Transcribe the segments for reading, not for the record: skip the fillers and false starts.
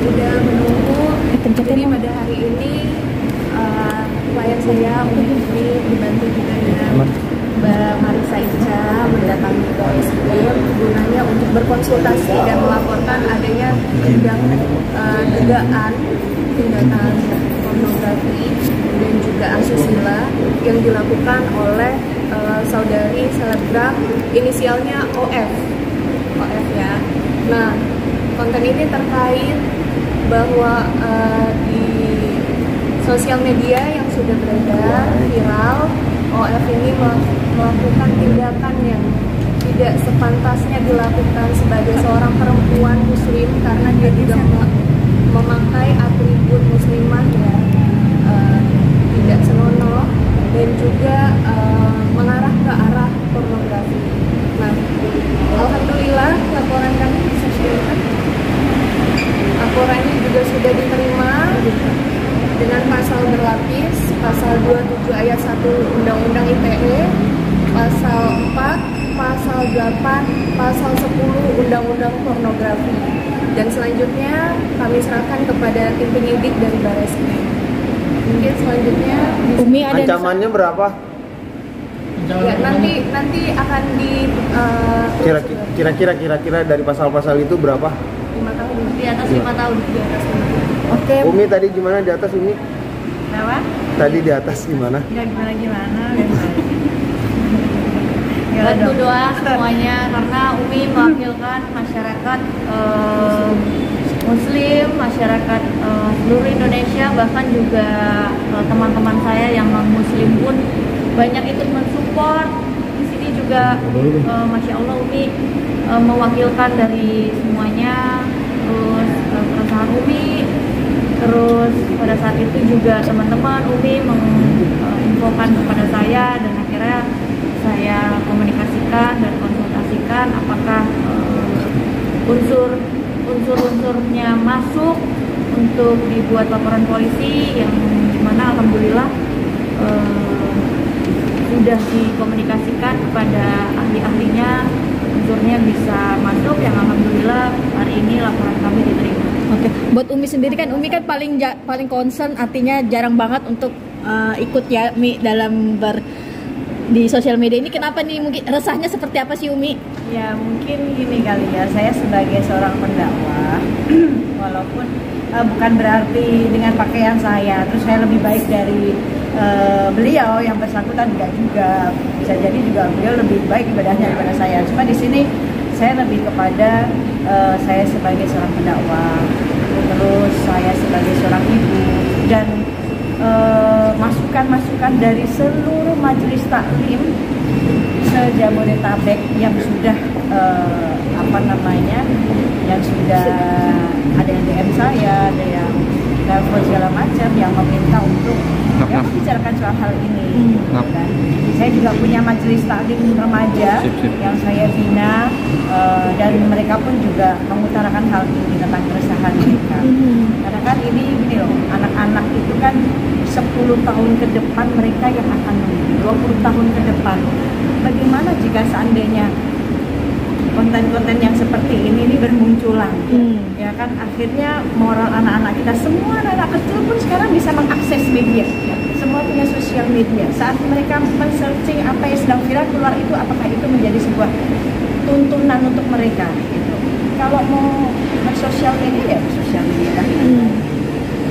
udah menunggu. Jadi pada hari ini klien saya Umi dibantu juga dengan Mbak Marisa Ica mendatangi Polreskim gunanya untuk berkonsultasi dan melaporkan adanya dugaan tindakan pornografi dan juga asusila yang dilakukan oleh saudari selebgram inisialnya OF ya. Nah, konten ini terkait bahwa di sosial media yang sudah beredar viral, OF ini melakukan tindakan yang tidak sepantasnya dilakukan sebagai seorang perempuan muslim karena dia juga memakai atribut muslimah yang tidak senonoh dan juga mengarah ke arah pornografi. Nah, alhamdulillah laporan kami bisa sharekan. Laporannya juga sudah diterima dengan pasal berlapis, pasal 27 ayat 1 Undang-Undang ITE, pasal 4, pasal 8, pasal 10 Undang-Undang Pornografi. Dan selanjutnya kami serahkan kepada tim penyidik dari Barreskrim. Mungkin selanjutnya Umi ada ancamannya berapa? Ya, nanti akan di kira-kira dari pasal-pasal itu berapa? 5 tahun. Di atas 5 tahun. Di atas 5 tahun. Oke. Umi tadi gimana di atas Umi? Kenapa? Tadi di atas gimana? Ya gimana. Bantu doa semuanya karena Umi mewakilkan masyarakat Muslim, masyarakat seluruh Indonesia, bahkan juga teman-teman saya yang non Muslim pun banyak ikut mensupport. Di sini juga Masya Allah Umi mewakilkan dari semuanya, terus perasaan Umi, terus pada saat itu juga teman-teman Umi menginfokan kepada saya dan akhirnya saya komunikasikan dan konsultasikan apakah unsur-unsurnya masuk untuk dibuat laporan polisi, yang dimana alhamdulillah sudah dikomunikasikan kepada ahli-ahlinya, unsurnya bisa masuk, yang alhamdulillah hari ini laporan kami diterima. Oke, buat Umi sendiri kan Umi kan paling concern, artinya jarang banget untuk ikut ya Mi dalam di sosial media ini. Kenapa nih, mungkin resahnya seperti apa sih Umi? Ya mungkin gini kali ya, saya sebagai seorang pendakwah walaupun bukan berarti dengan pakaian saya terus saya lebih baik dari beliau yang bersangkutan, enggak juga, bisa jadi juga beliau lebih baik ibadahnya daripada saya. Cuma di sini saya lebih kepada saya sebagai seorang pendakwah, terus saya sebagai seorang ibu, dan masukan-masukan dari seluruh majelis taklim se-Jabodetabek yang sudah yang sudah ada yang DM saya, ada yang telepon segala macam yang meminta untuk membicarakan soal hal ini. Dan saya juga punya majelis taklim remaja yang saya bina, dan mereka pun juga mengutarakan hal ini tentang keresahan mereka. Karena kan ini gini loh, anak-anak itu kan 10 tahun ke depan mereka yang akan memilih, 20 tahun ke depan. Bagaimana jika seandainya konten-konten yang seperti ini bermunculan, ya kan, akhirnya moral anak-anak kita, semua anak-anak kecil pun sekarang bisa mengakses media, semua punya sosial media. Saat mereka men-searching apa yang sedang viral keluar itu, apakah itu menjadi sebuah tuntunan untuk mereka gitu. Kalau mau bersosial media ya bersosial media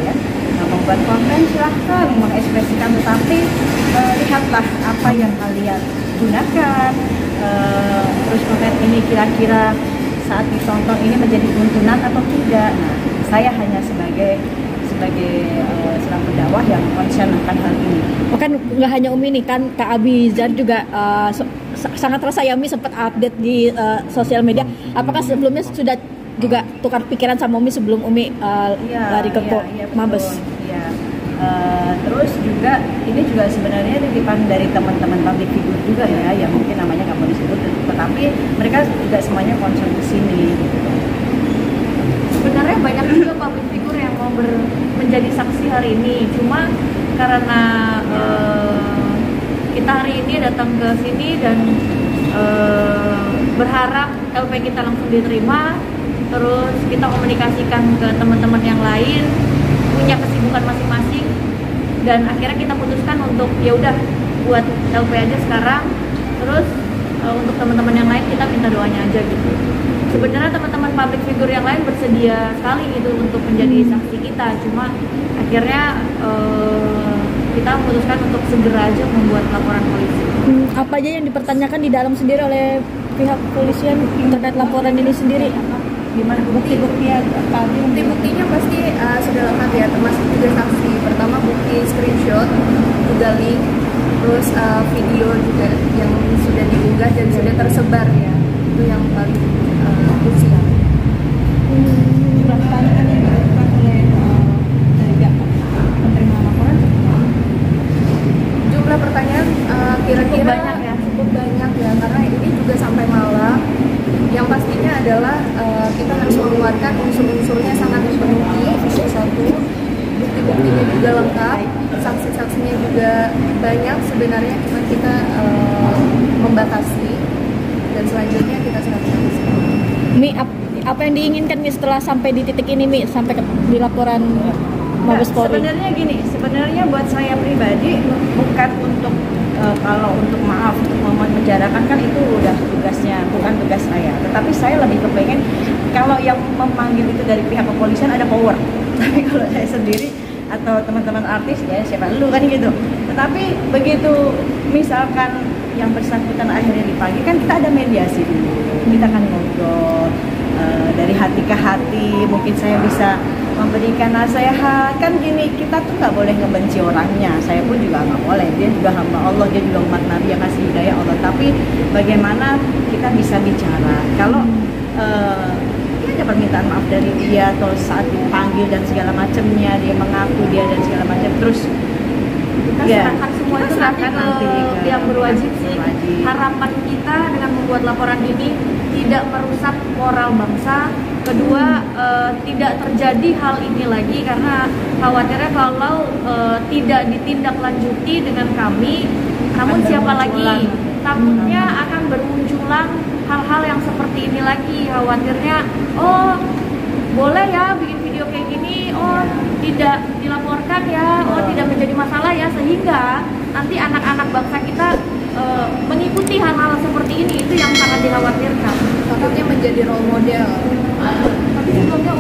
ya. Nah, membuat konten silahkan mengekspresikan, tetapi lihatlah apa yang kalian gunakan. Terus konten ini kira-kira saat ditonton ini menjadi tuntunan atau tidak. Nah, saya hanya sebagai seorang pendakwah yang concern akan hal ini. Kan nggak hanya Umi nih, kan Kak Abizar juga sangat tersayangi, sempat update di sosial media. Apakah sebelumnya sudah juga tukar pikiran sama Umi sebelum Umi lari ke Mabes? Iya. Terus juga ini juga sebenarnya titipan dari teman-teman public figure juga ya, yang mungkin namanya nggak mau disebut, tetapi mereka juga semuanya concern ke sini. Sebenarnya banyak juga public figure yang mau menjadi saksi hari ini, cuma karena kita hari ini datang ke sini dan berharap LP kita langsung diterima, terus kita komunikasikan ke teman-teman yang lain, punya kesibukan masing-masing, dan akhirnya kita putuskan untuk ya udah buat LP aja sekarang. Terus untuk teman-teman yang lain kita minta doanya aja gitu. Sebenarnya teman-teman public figure yang lain bersedia sekali gitu untuk menjadi saksi kita, cuma akhirnya kita memutuskan untuk segera aja membuat laporan polisi. Apa aja yang dipertanyakan di dalam sendiri oleh pihak kepolisian terkait laporan ini sendiri? Gimana bukti-bukti apa? Bukti-buktinya pasti sudah lengkap ya, termasuk juga saksi. Pertama bukti screenshot, juga link, terus video juga yang sudah diunggah dan sudah tersebar ya. Itu yang paling krusial. Jumlah pertanyaan yang dilakukan oleh dari pihak penerima laporan? Jumlah pertanyaan kira-kira cukup banyak ya, karena ini juga sampai malam. Yang pastinya adalah kita harus mengeluarkan unsur-unsurnya sangat dipenuhi, itu satu. Bukti-buktinya juga lengkap, saksi-saksinya juga banyak sebenarnya, cuma kita membatasi dan selanjutnya kita serahkan. Mi, apa yang diinginkan Mi setelah sampai di titik ini Mi, sampai di laporan Mabes Polri? Sebenarnya gini, sebenarnya buat saya pribadi bukan untuk kalau untuk maaf untuk memenjarakan kan itu udah tugasnya, bukan tugas saya. Tetapi saya lebih kepengen kalau yang memanggil itu dari pihak kepolisian ada power. Tapi kalau saya sendiri atau teman-teman artis ya siapa lu kan gitu. Tetapi begitu misalkan yang bersangkutan akhirnya dipanggil kan kita ada mediasi dulu. Kita kan ngobrol dari hati ke hati, mungkin saya bisa memberikan nasihat. Kan gini, kita tuh nggak boleh ngebenci orangnya, saya pun juga nggak boleh, dia juga hamba Allah, dia juga umat Nabi yang kasih hidayah Allah. Tapi bagaimana kita bisa bicara kalau ya ada permintaan maaf dari dia atau saat dipanggil dan segala macamnya dia mengaku dia dan segala macam, terus kita ya, serahkan semua itu nanti ke yang berwajib sih. Harapan kita dengan membuat laporan ini tidak merusak moral bangsa. Kedua, tidak terjadi hal ini lagi, karena khawatirnya kalau tidak ditindaklanjuti dengan kami, namun siapa lagi? Takutnya akan bermunculan hal-hal yang seperti ini lagi. Khawatirnya, oh boleh ya bikin video kayak gini, oh tidak dilaporkan ya, oh tidak menjadi masalah ya, sehingga nanti anak-anak bangsa kita mengikuti hal-hal seperti ini. Itu yang sangat dikhawatirkan. Takutnya menjadi role model. Tapi sebelumnya